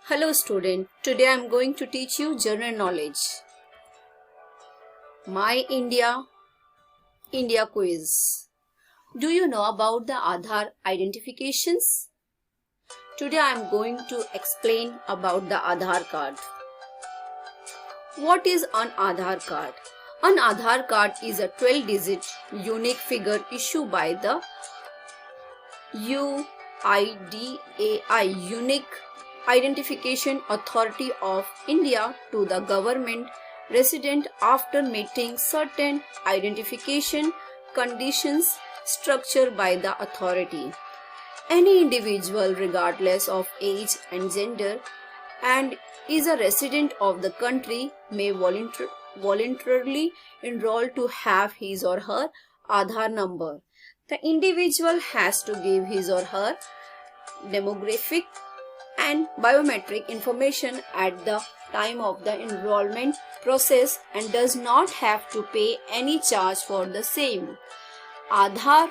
Hello student, today I am going to teach you general knowledge. My India quiz. Do you know about the Aadhaar identifications? Today I am going to explain about the Aadhaar card. What is an Aadhaar card? An Aadhaar card is a 12-digit unique figure issued by the UIDAI Unique Identification Authority of India to the government resident after meeting certain identification conditions structured by the authority. Any individual regardless of age and gender and is a resident of the country may voluntarily enroll to have his or her Aadhaar number. The individual has to give his or her demographic and biometric information at the time of the enrollment process and does not have to pay any charge for the same. Aadhaar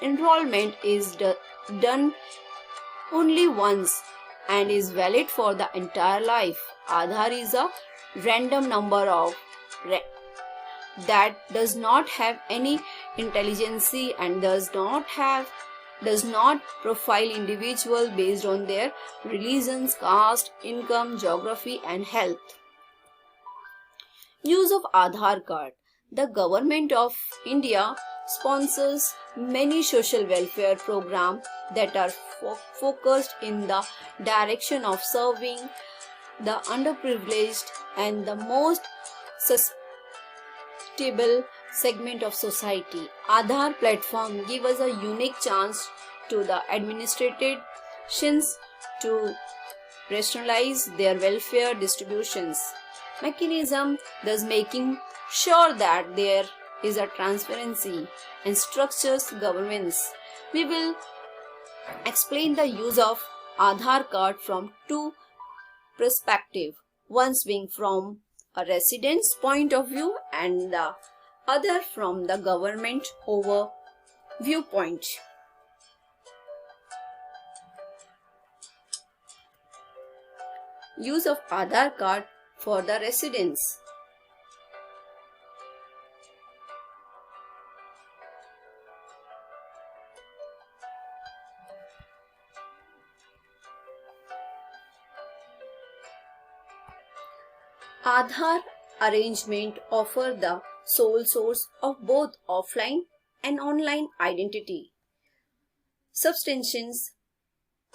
enrollment is done only once and is valid for the entire life. Aadhaar is a random number that does not have any intelligence and does not profile individual based on their religions, caste, income, geography and health. Use of Aadhaar card. The government of India sponsors many social welfare programs that are focused in the direction of serving the underprivileged and the most susceptible segment of society. Aadhaar platform give us a unique chance to the administrations to rationalize their welfare distributions mechanism, thus making sure that there is a transparency and structures governance. We will explain the use of Aadhaar card from two perspectives, one being from a resident's point of view and the other from the government viewpoint. Use of Aadhaar card for the residents. Aadhaar arrangement offer the sole source of both offline and online identity substantiations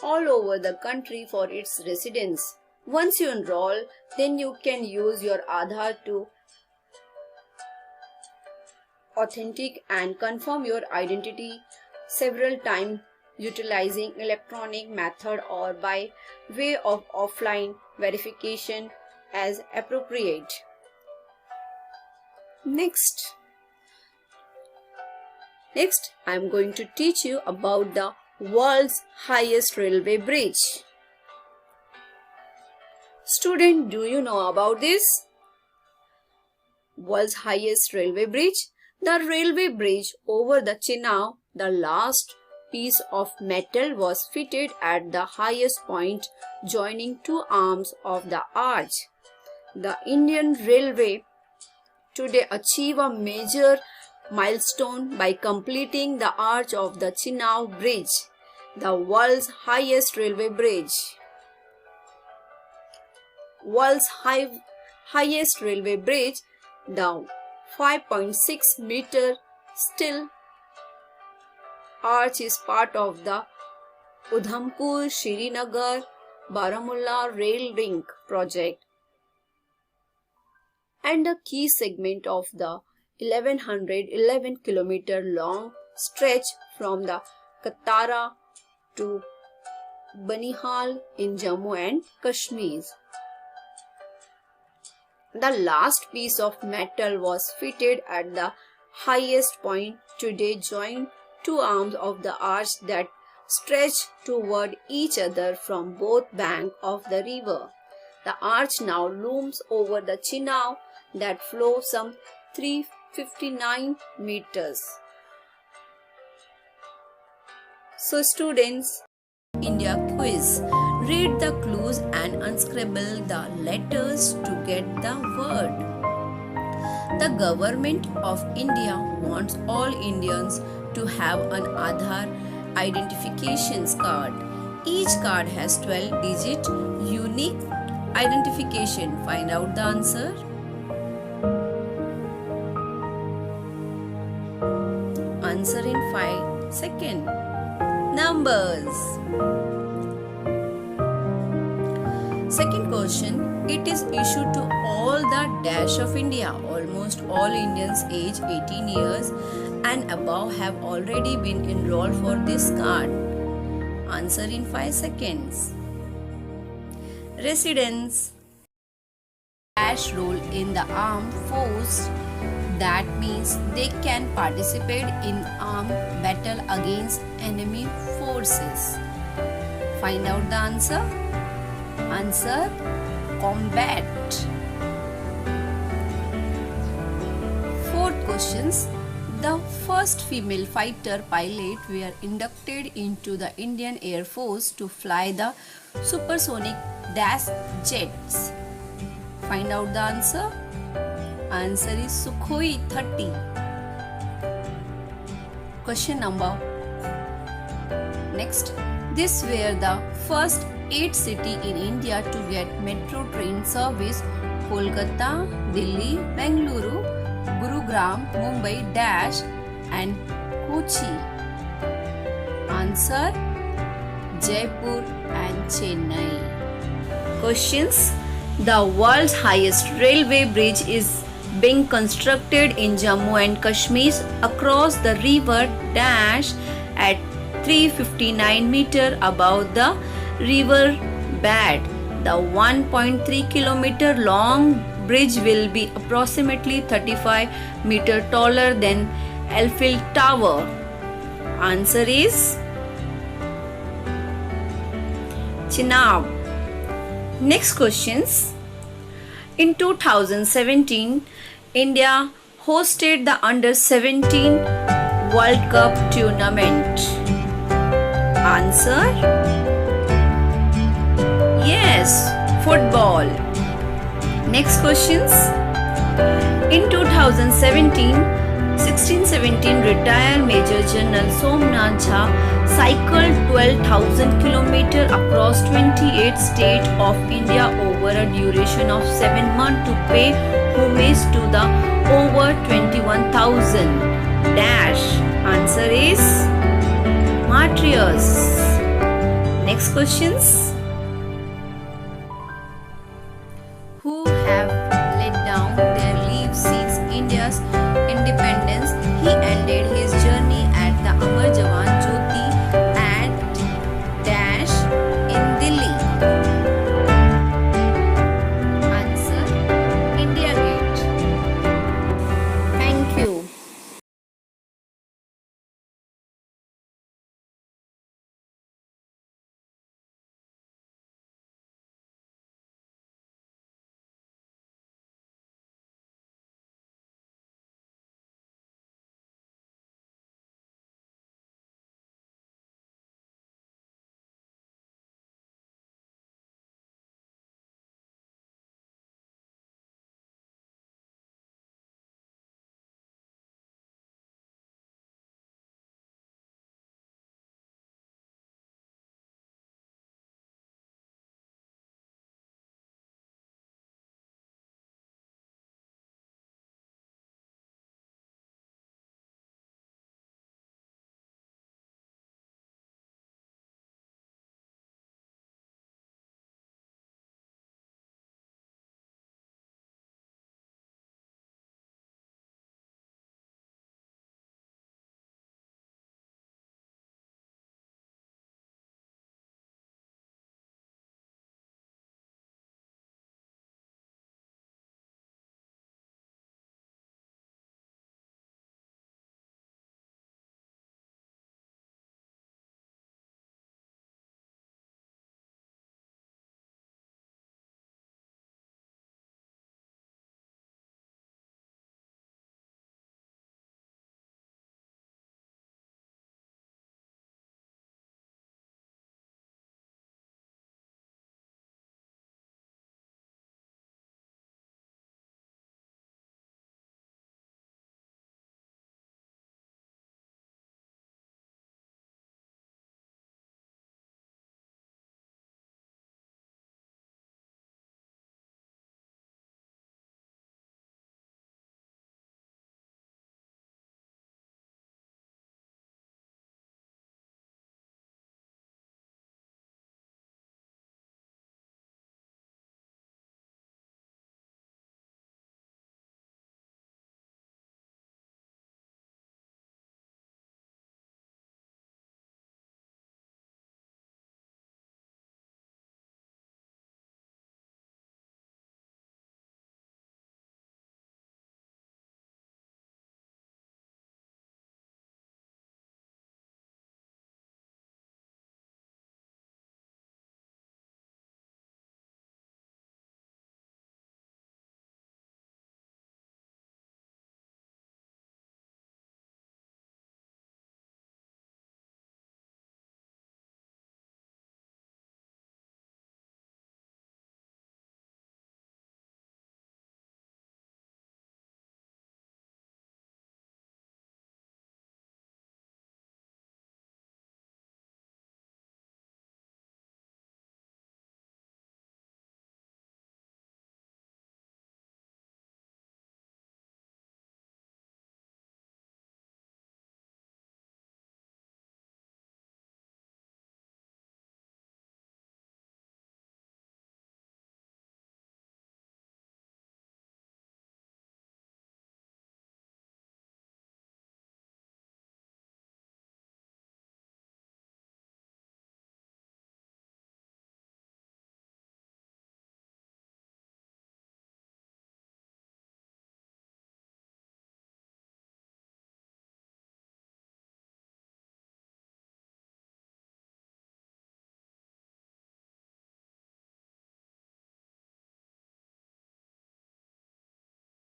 all over the country for its residents. Once you enroll, then you can use your Aadhaar to authenticate and confirm your identity several times utilizing electronic method or by way of offline verification as appropriate. Next, I am going to teach you about the world's highest railway bridge. Student, do you know about this? World's highest railway bridge? The railway bridge over the Chenab, the last piece of metal was fitted at the highest point joining two arms of the arch. The Indian Railway today achieve a major milestone by completing the arch of the Chenab Bridge, the world's highest railway bridge. World's highest railway bridge, the 5.6 meter steel arch is part of the Udhampur Srinagar Baramulla rail link project and a key segment of the 1111 kilometer long stretch from the Katara to Banihal in Jammu and Kashmir. The last piece of metal was fitted at the highest point today join two arms of the arch that stretch toward each other from both banks of the river. The arch now looms over the Chenab that flows some 359 meters. So students, India quiz. Read the clues and unscribble the letters to get the word. The government of India wants all Indians to have an Aadhaar identification card. Each card has 12-digit unique identification. Find out the answer. Answer in 5 seconds. Numbers. Second question. It is issued to all the dash of India. Almost all Indians age 18 years and above have already been enrolled for this card. Answer in 5 seconds. Residents. Dash role in the armed force. That means they can participate in armed battle against enemy forces. Find out the answer. Answer: combat. Fourth questions. The first female fighter pilot were inducted into the Indian Air Force to fly the supersonic dash jets. Find out the answer. Answer is Sukhoi 30. Question number. Next. These were the first 8 cities in India to get metro train service: Kolkata, Delhi, Bengaluru, Gurugram, Mumbai, Dash and Kochi. Answer: Jaipur and Chennai. Questions. The world's highest railway bridge is being constructed in Jammu and Kashmir across the river Dash at 359 meters above the river bed. The 1.3 kilometer long bridge will be approximately 35 meters taller than Eiffel Tower. Answer is Chenab. Next questions. In 2017, India hosted the Under-17 World Cup tournament. Answer: yes, football. Next questions. In 2017, 1617 retired Major General Somnath Jha cycled 12,000 km across 28 states of India over a duration of 7 months to pay homage to the over 21,000 dash. Answer is martyrs. Next questions. Who have